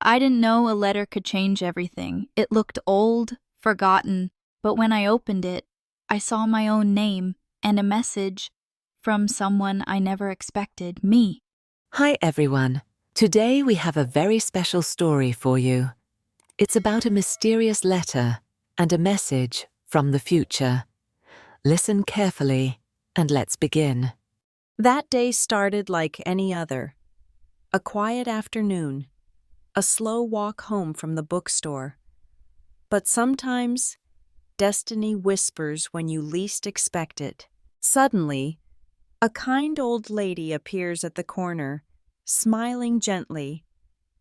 I didn't know a letter could change everything. It looked old, forgotten, but when I opened it, I saw my own name and a message from someone I never expected, me. Hi everyone. Today we have a very special story for you. It's about a mysterious letter and a message from the future. Listen carefully and let's begin. That day started like any other. A quiet afternoon, a slow walk home from the bookstore. But sometimes, destiny whispers when you least expect it. Suddenly, a kind old lady appears at the corner, smiling gently.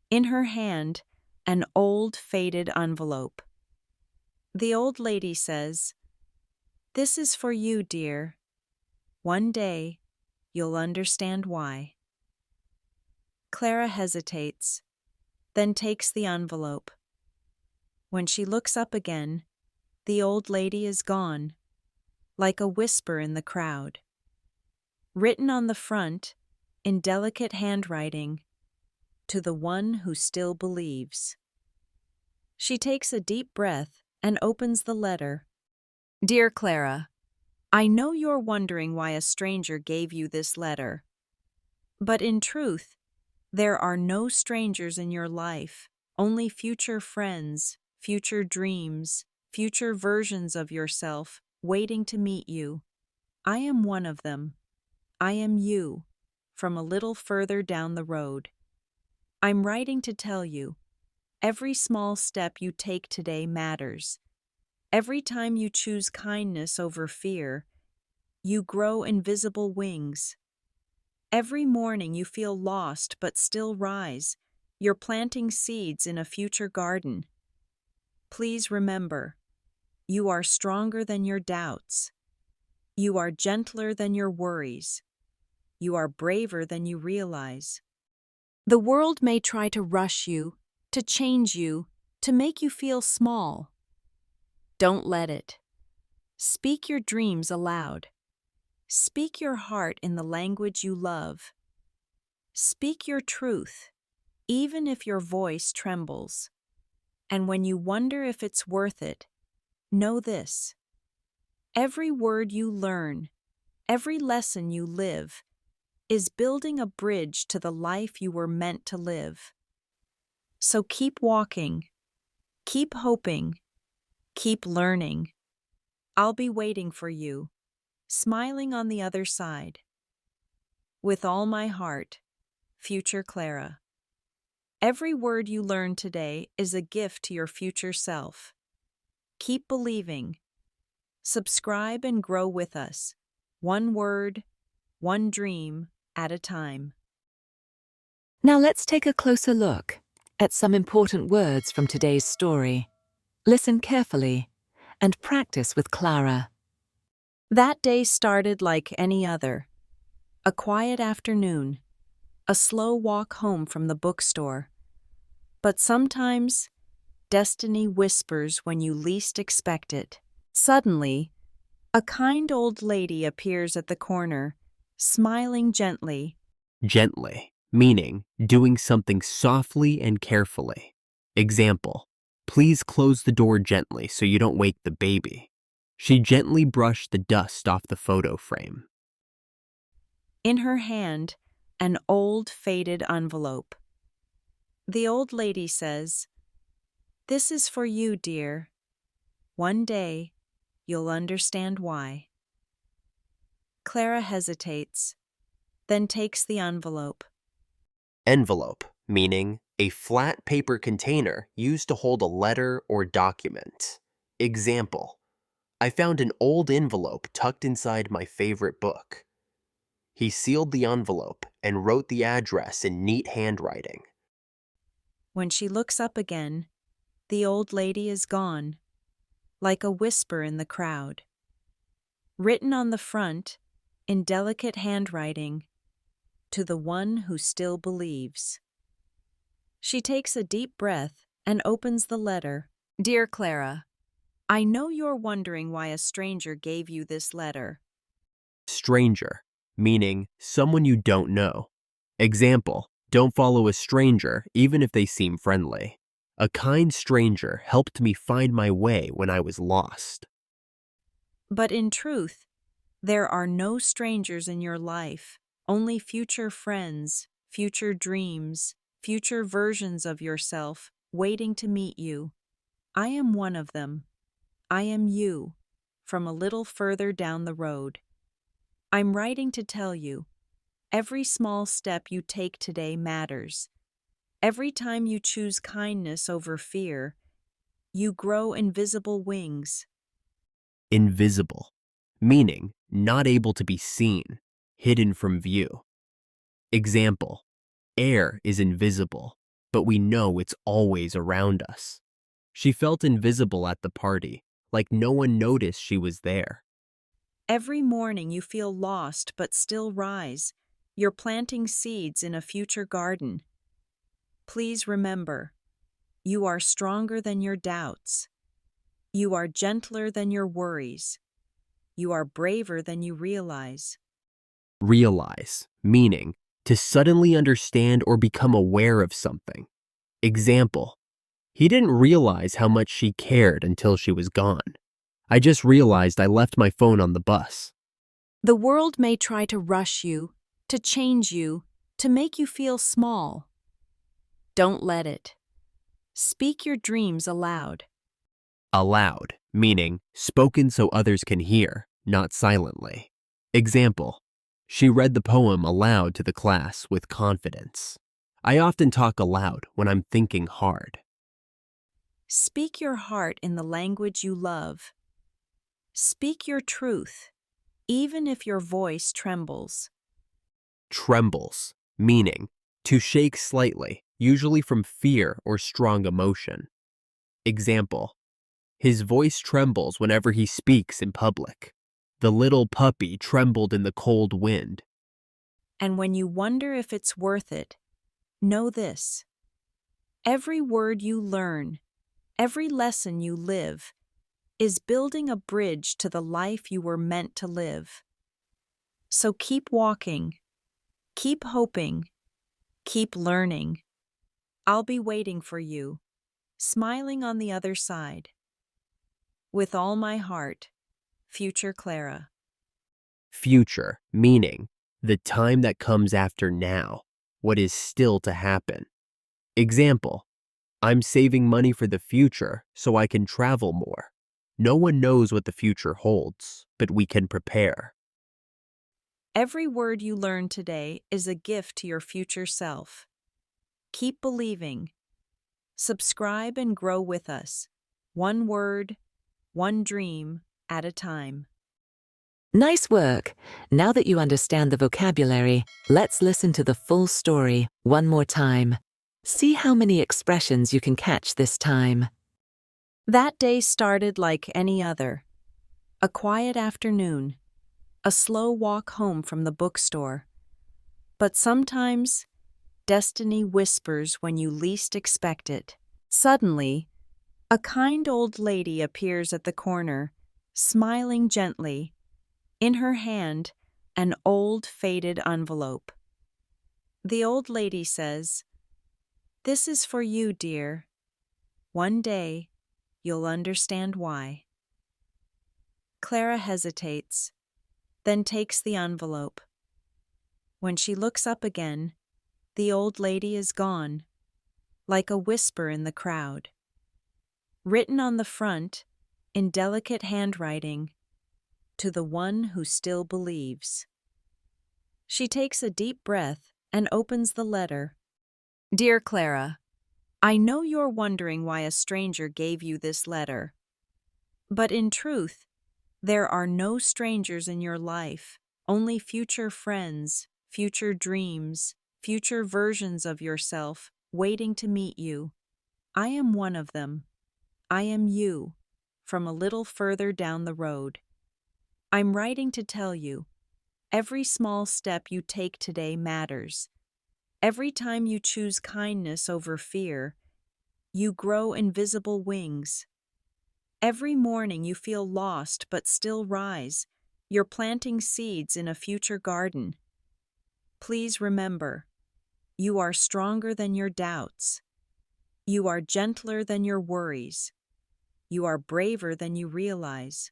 In her hand, an old faded envelope. The old lady says, "This is for you, dear. One day, you'll understand why." Clara hesitates, then takes the envelope. When she looks up again, the old lady is gone, like a whisper in the crowd. Written on the front, in delicate handwriting, "To the one who still believes." She takes a deep breath and opens the letter. "Dear Clara, I know you're wondering why a stranger gave you this letter. But in truth, there are no strangers in your life, only future friends, future dreams, future versions of yourself waiting to meet you. I am one of them. I am you, from a little further down the road. I'm writing to tell you, every small step you take today matters. Every time you choose kindness over fear, you grow invisible wings. Every morning you feel lost but still rise. You're planting seeds in a future garden. Please remember, you are stronger than your doubts. You are gentler than your worries. You are braver than you realize. The world may try to rush you, to change you, to make you feel small. Don't let it. Speak your dreams aloud. Speak your heart in the language you love. Speak your truth, even if your voice trembles. And when you wonder if it's worth it, know this. Every word you learn, every lesson you live, is building a bridge to the life you were meant to live. So keep walking, keep hoping, keep learning. I'll be waiting for you, smiling on the other side. With all my heart, future Clara. Every word you learn today is a gift to your future self. Keep believing. Subscribe and grow with us, one word, one dream at a time. Now let's take a closer look at some important words from today's story. Listen carefully and practice with Clara. That day started like any other. A quiet afternoon, a slow walk home from the bookstore. But sometimes, destiny whispers when you least expect it. Suddenly, a kind old lady appears at the corner, smiling gently. Gently, meaning doing something softly and carefully. Example, please close the door gently so you don't wake the baby. She gently brushed the dust off the photo frame. In her hand, an old faded envelope. The old lady says, "This is for you, dear. One day, you'll understand why." Clara hesitates, then takes the envelope. Envelope, meaning a flat paper container used to hold a letter or document. Example, I found an old envelope tucked inside my favorite book. He sealed the envelope and wrote the address in neat handwriting. When she looks up again, the old lady is gone, like a whisper in the crowd. Written on the front, in delicate handwriting, "To the one who still believes." She takes a deep breath and opens the letter. "Dear Clara, I know you're wondering why a stranger gave you this letter. Stranger, meaning someone you don't know. Example, Don't follow a stranger, even if they seem friendly. A kind stranger helped me find my way when I was lost. But in truth, there are no strangers in your life, only future friends, future dreams, future versions of yourself waiting to meet you. I am one of them. I am you, from a little further down the road. I'm writing to tell you, every small step you take today matters. Every time you choose kindness over fear, you grow invisible wings. Invisible, meaning not able to be seen, hidden from view. Example, air is invisible, but we know it's always around us. She felt invisible at the party, like no one noticed she was there. Every morning you feel lost but still rise. You're planting seeds in a future garden. Please remember, you are stronger than your doubts. You are gentler than your worries. You are braver than you realize. Realize, meaning to suddenly understand or become aware of something. Example, he didn't realize how much she cared until she was gone. I just realized I left my phone on the bus. The world may try to rush you, to change you, to make you feel small. Don't let it. Speak your dreams aloud. Aloud, meaning spoken so others can hear, not silently. Example, she read the poem aloud to the class with confidence. I often talk aloud when I'm thinking hard. Speak your heart in the language you love. Speak your truth, even if your voice trembles. Trembles, meaning to shake slightly, usually from fear or strong emotion. Example, his voice trembles whenever he speaks in public. The little puppy trembled in the cold wind. And when you wonder if it's worth it, know this. Every word you learn, every lesson you live, is building a bridge to the life you were meant to live. So keep walking, keep hoping, keep learning. I'll be waiting for you, smiling on the other side. With all my heart, future Clara. Future, meaning the time that comes after now, what is still to happen. Example, I'm saving money for the future so I can travel more. No one knows what the future holds, but we can prepare. Every word you learn today is a gift to your future self. Keep believing. Subscribe and grow with us. One word, one dream at a time. Nice work! Now that you understand the vocabulary, let's listen to the full story one more time. See how many expressions you can catch this time. That day started like any other. A quiet afternoon. A slow walk home from the bookstore. But sometimes, destiny whispers when you least expect it. Suddenly, a kind old lady appears at the corner, smiling gently. In her hand, an old faded envelope. The old lady says, "This is for you, dear. One day, you'll understand why." Clara hesitates, then takes the envelope. When she looks up again, the old lady is gone, like a whisper in the crowd. Written on the front, in delicate handwriting, "To the one who still believes." She takes a deep breath and opens the letter. Dear Clara, I know you're wondering why a stranger gave you this letter. But in truth, there are no strangers in your life, only future friends, future dreams, future versions of yourself waiting to meet you. I am one of them. I am you, from a little further down the road. I'm writing to tell you, every small step you take today matters. Every time you choose kindness over fear, you grow invisible wings. Every morning you feel lost but still rise. You're planting seeds in a future garden. Please remember, You are stronger than your doubts. You are gentler than your worries. You are braver than you realize.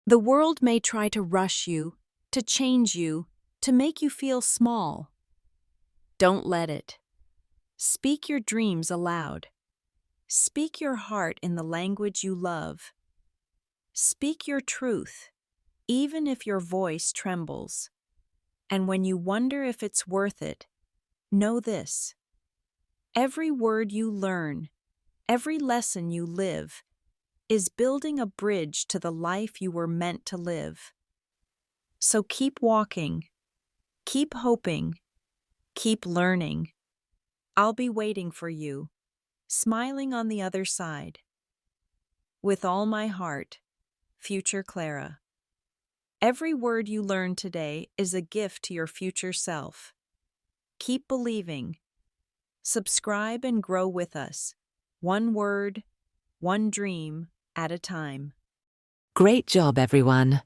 The world may try to rush you, to change you, to make you feel small. Don't let it. Speak your dreams aloud. Speak your heart in the language you love. Speak your truth, even if your voice trembles. And when you wonder if it's worth it, know this. Every word you learn, every lesson you live, is building a bridge to the life you were meant to live. So keep walking, keep hoping, keep learning. I'll be waiting for you, smiling on the other side. With all my heart, future Clara. Every word you learn today is a gift to your future self. Keep believing. Subscribe and grow with us, one word, one dream at a time. Great job, everyone.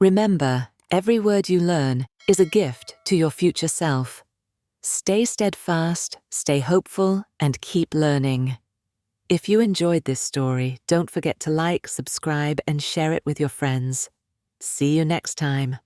Remember, every word you learn is a gift to your future self. Stay steadfast, stay hopeful, and keep learning. If you enjoyed this story, don't forget to like, subscribe, and share it with your friends. See you next time.